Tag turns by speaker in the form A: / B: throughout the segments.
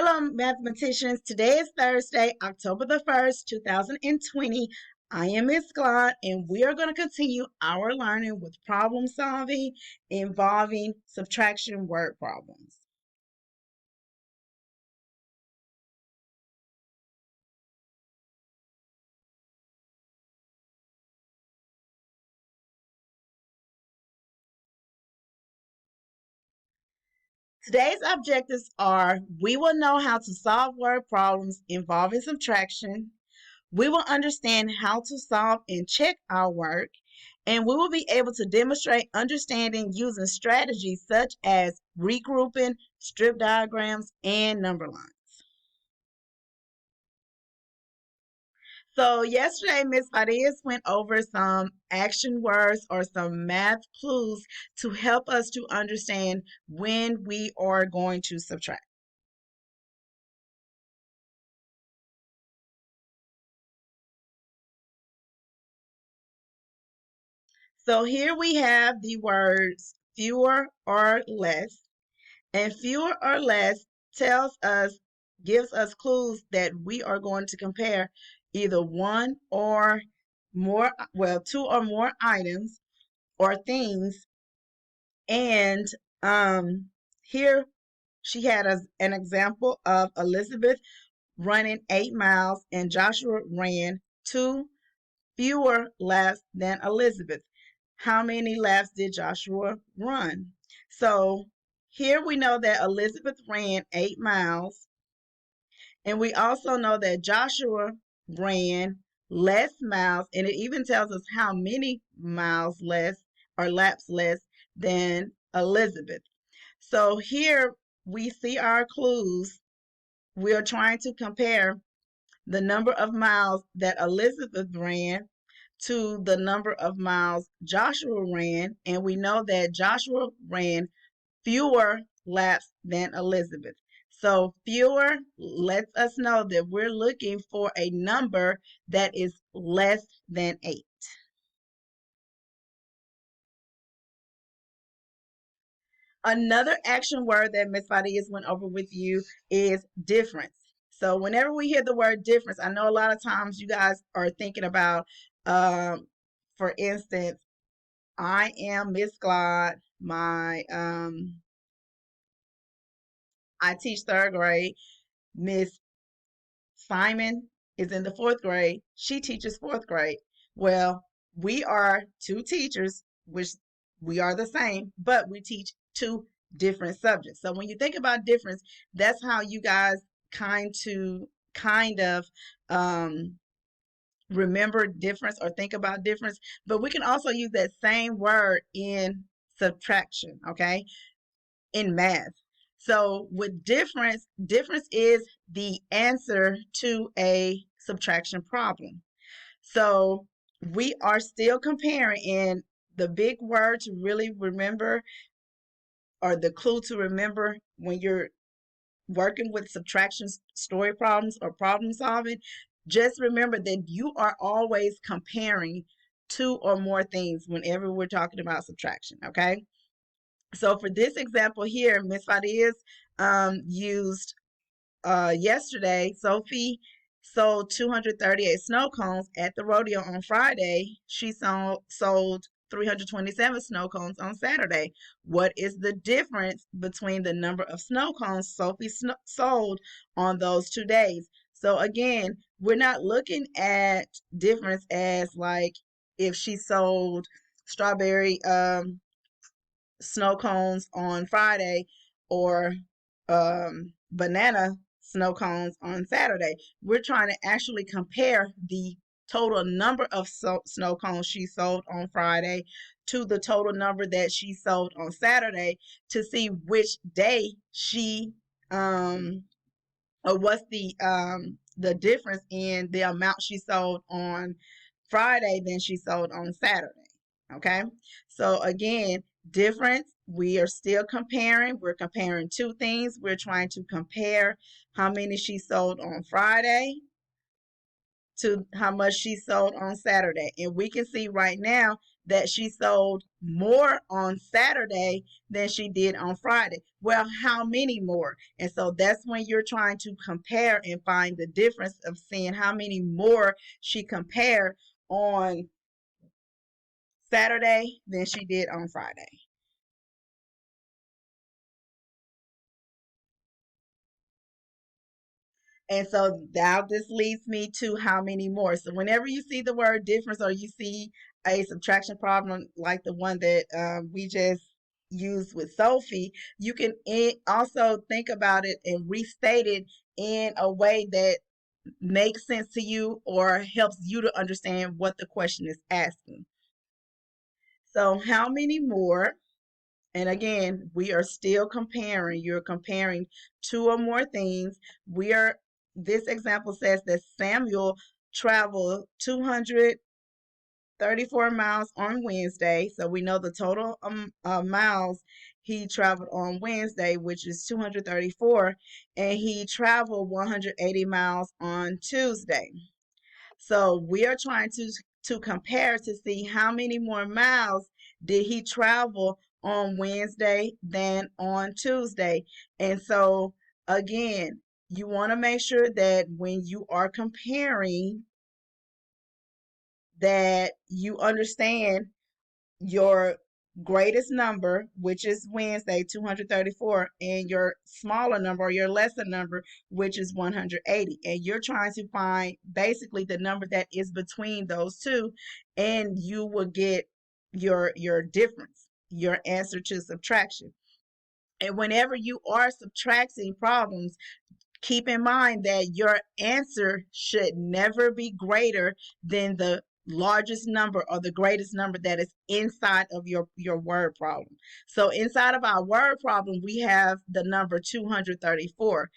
A: Hello, mathematicians. Today is Thursday, October the 1st, 2020. I am Miss Glad, and we are going to continue our learning with problem solving involving subtraction word problems. Today's objectives are: we will know how to solve word problems involving subtraction. We will understand how to solve and check our work, and we will be able to demonstrate understanding using strategies such as regrouping, strip diagrams, and number lines. So yesterday, Miss Farias went over some action words or some math clues to help us to understand when we are going to subtract. So here we have the words fewer or less. And fewer or less gives us clues that we are going to compare either one or more, well, two or more items or things. And here she had an example of Elizabeth running 8 miles and Joshua ran fewer laps than Elizabeth. How many laps did Joshua run? So here we know that Elizabeth ran 8 miles, and we also know that Joshua ran less miles, and it even tells us how many miles less or laps less than Elizabeth. So here we see our clues. We are trying to compare the number of miles that Elizabeth ran to the number of miles Joshua ran, and we know that Joshua ran fewer laps than Elizabeth. So fewer lets us know that we're looking for a number that is less than 8. Another action word that Ms. Fadias went over with you is difference. So whenever we hear the word difference, I know a lot of times you guys are thinking about, for instance, I am Miss Glad. I teach third grade. Miss Simon is in the fourth grade. She teaches fourth grade. Well, we are two teachers, which we are the same, but we teach two different subjects. So when you think about difference, that's how you guys kind of remember difference or think about difference. But we can also use that same word in subtraction, okay? In math. So with difference is the answer to a subtraction problem. So we are still comparing, and the big word to really remember, or the clue to remember when you're working with subtraction story problems or problem solving, just remember that you are always comparing two or more things whenever we're talking about subtraction, okay? So for this example here, Miss Fadiz used yesterday, Sophie sold 238 snow cones at the rodeo on Friday. She sold 327 snow cones on Saturday. What is the difference between the number of snow cones Sophie sold on those 2 days? So again, we're not looking at difference as like if she sold strawberry snow cones on Friday or banana snow cones on Saturday. We're trying to actually compare the total number of snow cones she sold on Friday to the total number that she sold on Saturday to see which day she or what's the difference in the amount she sold on Friday than she sold on Saturday. Okay, so again, difference, we are still comparing. We're comparing two things. We're trying to compare how many she sold on Friday to how much she sold on Saturday. And we can see right now that she sold more on Saturday than she did on Friday. Well, how many more? And so that's when you're trying to compare and find the difference of seeing how many more she compared on Saturday than she did on Friday. And so now this leads me to how many more. So whenever you see the word difference or you see a subtraction problem like the one that we just used with Sophie, you can also think about it and restate it in a way that makes sense to you or helps you to understand what the question is asking. So how many more? And again, we are still comparing. You're comparing two or more things. This example says that Samuel traveled 234 miles on Wednesday. So we know the total miles he traveled on Wednesday, which is 234, and he traveled 180 miles on Tuesday. So we are trying to compare to see how many more miles did he travel on Wednesday than on Tuesday. And so again, you want to make sure that when you are comparing that you understand your greatest number, which is Wednesday, 234, and your smaller number or your lesser number, which is 180. And you're trying to find basically the number that is between those two, and you will get your difference, your answer to subtraction. And whenever you are subtracting problems, keep in mind that your answer should never be greater than the largest number or the greatest number that is inside of your word problem. So inside of our word problem, we have the number 234.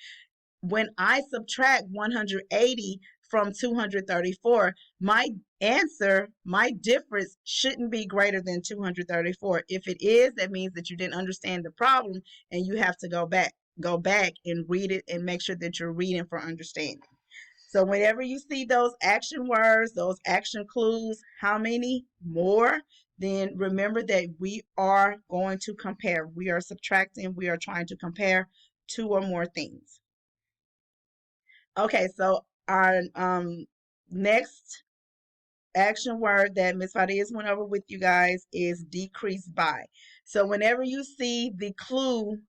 A: When I subtract 180 from 234, my answer, my difference shouldn't be greater than 234. If it is, that means that you didn't understand the problem and you have to go back and read it and make sure that you're reading for understanding. So whenever you see those action words, those action clues, how many more, then remember that we are going to compare. We are subtracting, we are trying to compare two or more things. Okay, so our next action word that Miss Fadiz went over with you guys is decrease by. So whenever you see the clue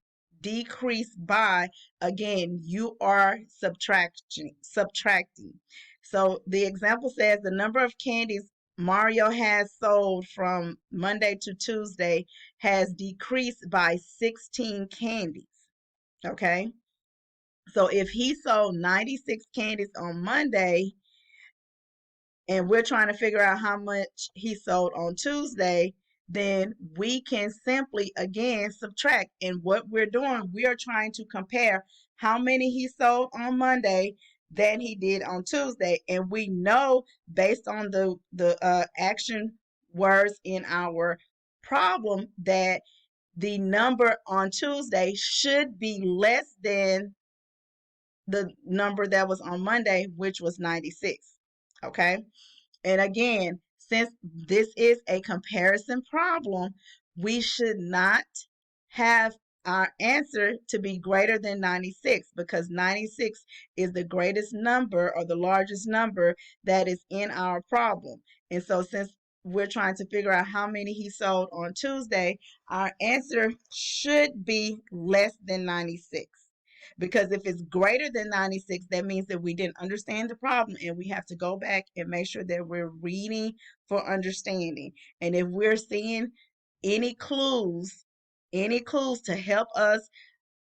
A: decrease by, again, you are subtracting. So the example says the number of candies Mario has sold from Monday to Tuesday has decreased by 16 candies. Okay. So if he sold 96 candies on Monday, and we're trying to figure out how much he sold on Tuesday, then we can simply again subtract. And what we're doing, we are trying to compare how many he sold on Monday than he did on Tuesday. And we know based on the action words in our problem that the number on Tuesday should be less than the number that was on Monday, which was 96. Okay. And again, since this is a comparison problem, we should not have our answer to be greater than 96 because 96 is the greatest number or the largest number that is in our problem. And so since we're trying to figure out how many he sold on Tuesday, our answer should be less than 96. Because if it's greater than 96, that means that we didn't understand the problem and we have to go back and make sure that we're reading for understanding. And if we're seeing any clues, to help us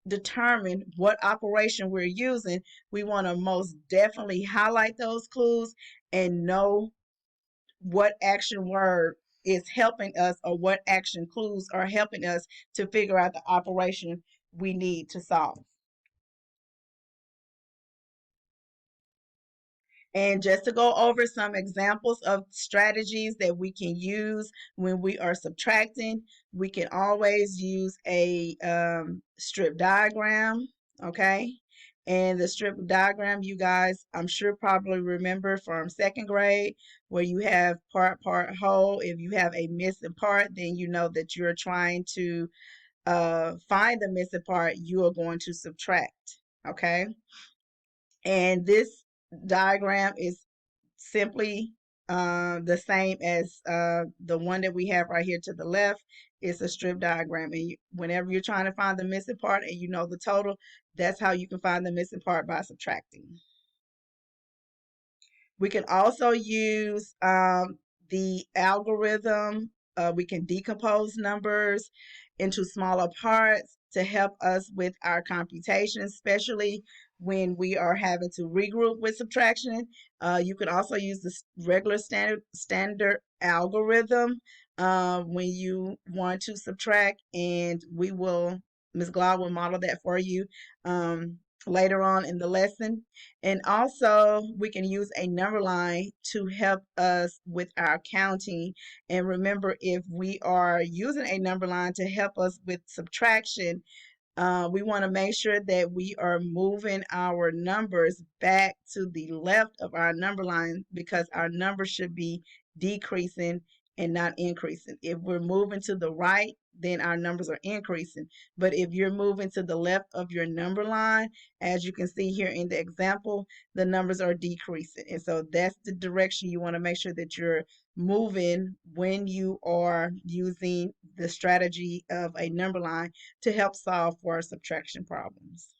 A: determine what operation we're using, we want to most definitely highlight those clues and know what action word is helping us or what action clues are helping us to figure out the operation we need to solve. And just to go over some examples of strategies that we can use when we are subtracting, we can always use a strip diagram, okay? And the strip diagram, you guys, I'm sure probably remember from second grade, where you have part, part, whole. If you have a missing part, then you know that you're trying to find the missing part. You are going to subtract. Okay. And this diagram is simply the same as the one that we have right here to the left. It's a strip diagram. And whenever you're trying to find the missing part and you know the total, that's how you can find the missing part, by subtracting. We can also use the algorithm. We can decompose numbers into smaller parts to help us with our computations, especially when we are having to regroup with subtraction. You can also use the regular standard algorithm when you want to subtract, and Ms. Glau will model that for you later on in the lesson. And also, we can use a number line to help us with our counting. And remember, if we are using a number line to help us with subtraction, we want to make sure that we are moving our numbers back to the left of our number line, because our numbers should be decreasing and not increasing. If we're moving to the right, then our numbers are increasing. But if you're moving to the left of your number line, as you can see here in the example, the numbers are decreasing. And so that's the direction you want to make sure that you're moving when you are using the strategy of a number line to help solve for subtraction problems.